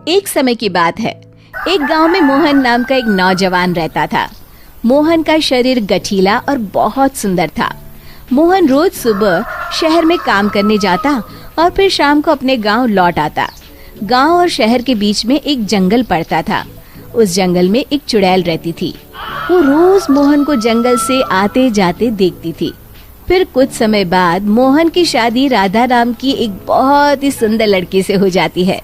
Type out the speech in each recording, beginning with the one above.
एक समय की बात है। एक गांव में मोहन नाम का एक नौजवान रहता था। मोहन का शरीर गठीला और बहुत सुंदर था। मोहन रोज सुबह शहर में काम करने जाता और फिर शाम को अपने गांव लौट आता। गांव और शहर के बीच में एक जंगल पड़ता था। उस जंगल में एक चुड़ैल रहती थी। वो रोज मोहन को जंगल से आते जाते देखती थी। फिर कुछ समय बाद मोहन की शादी राधा नाम की एक बहुत ही सुंदर लड़की से हो जाती है।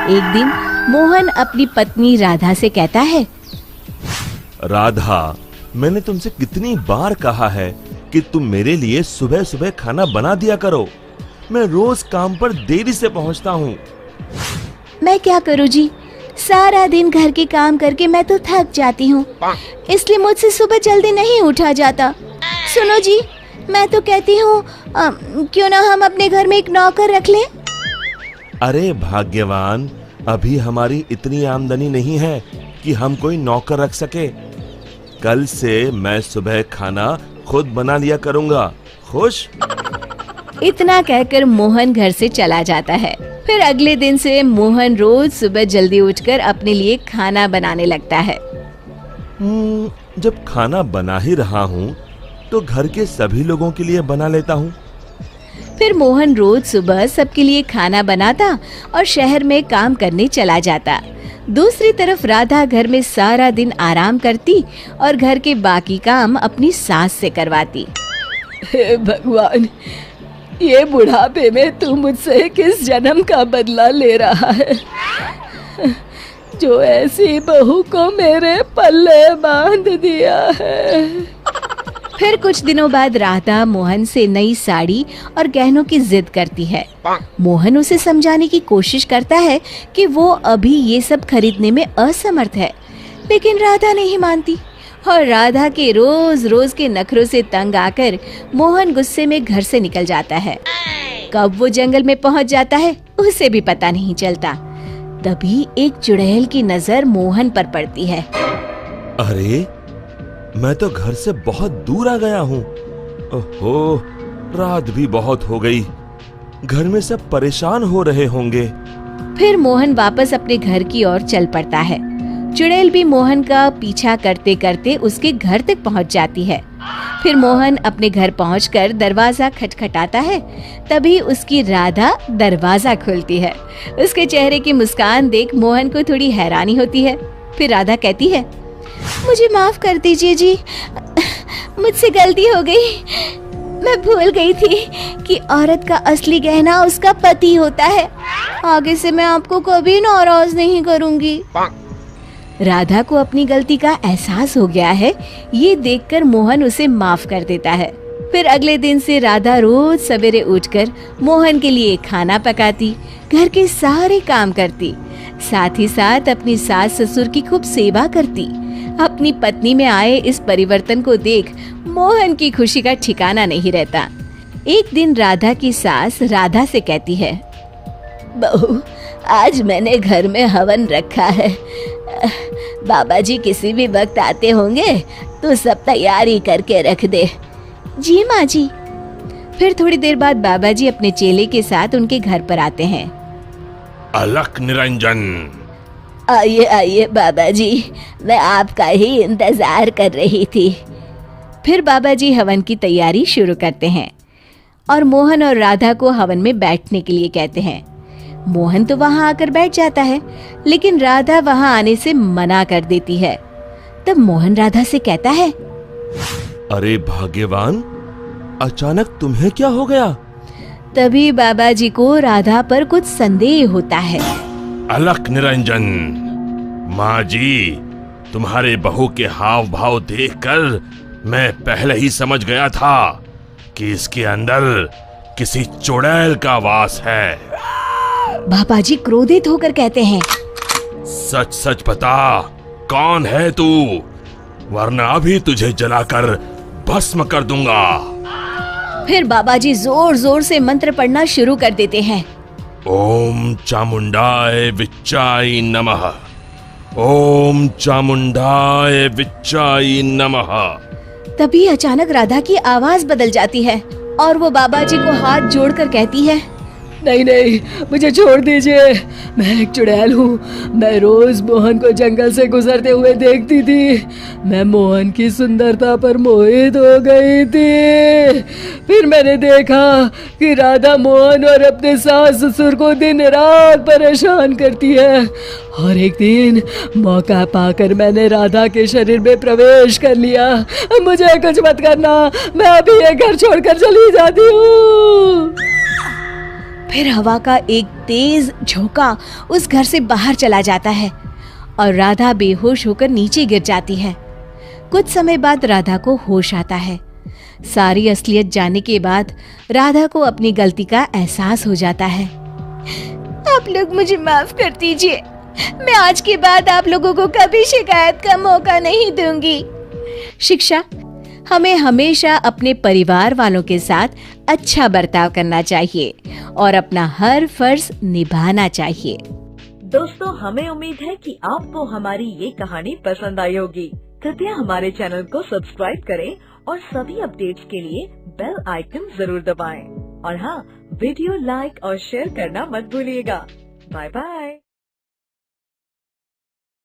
एक दिन मोहन अपनी पत्नी राधा से कहता है, राधा, मैंने तुमसे कितनी बार कहा है कि तुम मेरे लिए सुबह सुबह खाना बना दिया करो। मैं रोज काम पर देरी से पहुंचता हूँ। मैं क्या करूँ जी, सारा दिन घर के काम करके मैं तो थक जाती हूँ, इसलिए मुझसे सुबह जल्दी नहीं उठा जाता। सुनो जी, मैं तो कहती हूँ क्यों ना हम अपने घर में एक नौकर रख लें। अरे भाग्यवान, अभी हमारी इतनी आमदनी नहीं है कि हम कोई नौकर रख सके। कल से मैं सुबह खाना खुद बना लिया करूँगा। खुश? इतना कहकर मोहन घर से चला जाता है। फिर अगले दिन से मोहन रोज सुबह जल्दी उठकर अपने लिए खाना बनाने लगता है। जब खाना बना ही रहा हूँ तो घर के सभी लोगों के लिए बना लेता हूँ। फिर मोहन रोज सुबह सबके लिए खाना बनाता और शहर में काम करने चला जाता। दूसरी तरफ राधा घर में सारा दिन आराम करती और घर के बाकी काम अपनी सास से करवाती। हे भगवान, ये बुढ़ापे में तू मुझसे किस जन्म का बदला ले रहा है, जो ऐसी बहू को मेरे पल्ले बांध दिया है। फिर कुछ दिनों बाद राधा मोहन से नई साड़ी और गहनों की जिद करती है। मोहन उसे समझाने की कोशिश करता है कि वो अभी ये सब खरीदने में असमर्थ है, लेकिन राधा नहीं मानती और राधा के रोज रोज के नखरों से तंग आकर मोहन गुस्से में घर से निकल जाता है। कब वो जंगल में पहुंच जाता है उसे भी पता नहीं चलता। तभी एक चुड़ैल की नजर मोहन पर पड़ती है। अरे, मैं तो घर से बहुत दूर आ गया हूँ। ओहो, रात भी बहुत हो गई। घर में सब परेशान हो रहे होंगे। फिर मोहन वापस अपने घर की ओर चल पड़ता है। चुड़ैल भी मोहन का पीछा करते करते उसके घर तक पहुंच जाती है। फिर मोहन अपने घर पहुंचकर दरवाजा खटखटाता है। तभी उसकी राधा दरवाजा खोलती है। उसके चेहरे की मुस्कान देख मोहन को थोड़ी हैरानी होती है। फिर राधा कहती है, मुझे माफ कर दीजिए जी, मुझसे गलती हो गई। मैं भूल गई थी कि औरत का असली गहना उसका पति होता है। आगे से मैं आपको कभी नाराज नहीं करूंगी। राधा को अपनी गलती का एहसास हो गया है। ये देखकर मोहन उसे माफ कर देता है। फिर अगले दिन से राधा रोज सवेरे उठकर मोहन के लिए खाना पकाती, घर के सारे काम करती, साथ ही साथ अपनी सास ससुर की खूब सेवा करती। अपनी पत्नी में आए इस परिवर्तन को देख मोहन की खुशी का ठिकाना नहीं रहता। एक दिन राधा की सास राधा से कहती है, बहू, आज मैंने घर में हवन रखा है। बाबा जी किसी भी वक्त आते होंगे तो सब तैयारी करके रख दे। जी माँ जी। फिर थोड़ी देर बाद बाबा जी अपने चेले के साथ उनके घर पर आते हैं। अलख निरंजन। आइए आइए बाबा जी, मैं आपका ही इंतजार कर रही थी। फिर बाबा जी हवन की तैयारी शुरू करते हैं और मोहन और राधा को हवन में बैठने के लिए कहते हैं। मोहन तो वहां आकर बैठ जाता है, लेकिन राधा वहां आने से मना कर देती है। तब मोहन राधा से कहता है, अरे भाग्यवान, अचानक तुम्हें क्या हो गया? तभी बाबा जी को राधा पर कुछ संदेह होता है। अलख निरंजन, माँ जी, तुम्हारे बहू के हाव भाव देखकर मैं पहले ही समझ गया था कि इसके अंदर किसी चुड़ैल का वास है। बाबा जी क्रोधित होकर कहते हैं, सच सच बता, कौन है तू, वरना अभी तुझे जलाकर भस्म कर दूंगा। फिर बाबा जी जोर जोर से मंत्र पढ़ना शुरू कर देते हैं। ओम चामुंडाय विच्चाय नमः, ओम चामुंडाय विच्चाय नमः। तभी अचानक राधा की आवाज बदल जाती है और वो बाबा जी को हाथ जोड़कर कहती है, नहीं नहीं, मुझे छोड़ दीजिए। मैं एक चुड़ैल हूँ। मैं रोज मोहन को जंगल से गुजरते हुए देखती थी। मैं मोहन की सुंदरता पर मोहित हो गई थी। फिर मैंने देखा कि राधा मोहन और अपने सास ससुर को दिन रात परेशान करती है। और एक दिन मौका पाकर मैंने राधा के शरीर में प्रवेश कर लिया। मुझे कुछ मत करना, मैं अभी ये घर छोड़कर चली जाती हूँ। फिर हवा का एक तेज झोंका उस घर से बाहर चला जाता है और राधा बेहोश होकर नीचे गिर जाती है। कुछ समय बाद राधा को होश आता है। सारी असलियत जानने के बाद राधा को अपनी गलती का एहसास हो जाता है। आप लोग मुझे माफ कर दीजिए। मैं आज के बाद आप लोगों को कभी शिकायत का मौका नहीं दूंगी। शिक्षा: हमें हमेशा अपने परिवार वालों के साथ अच्छा बर्ताव करना चाहिए और अपना हर फर्ज निभाना चाहिए। दोस्तों, हमें उम्मीद है कि आपको हमारी ये कहानी पसंद आई होगी। कृपया हमारे चैनल को सब्सक्राइब करें और सभी अपडेट्स के लिए बेल आइकन जरूर दबाएं। और हाँ, वीडियो लाइक और शेयर करना मत भूलिएगा। Bye bye.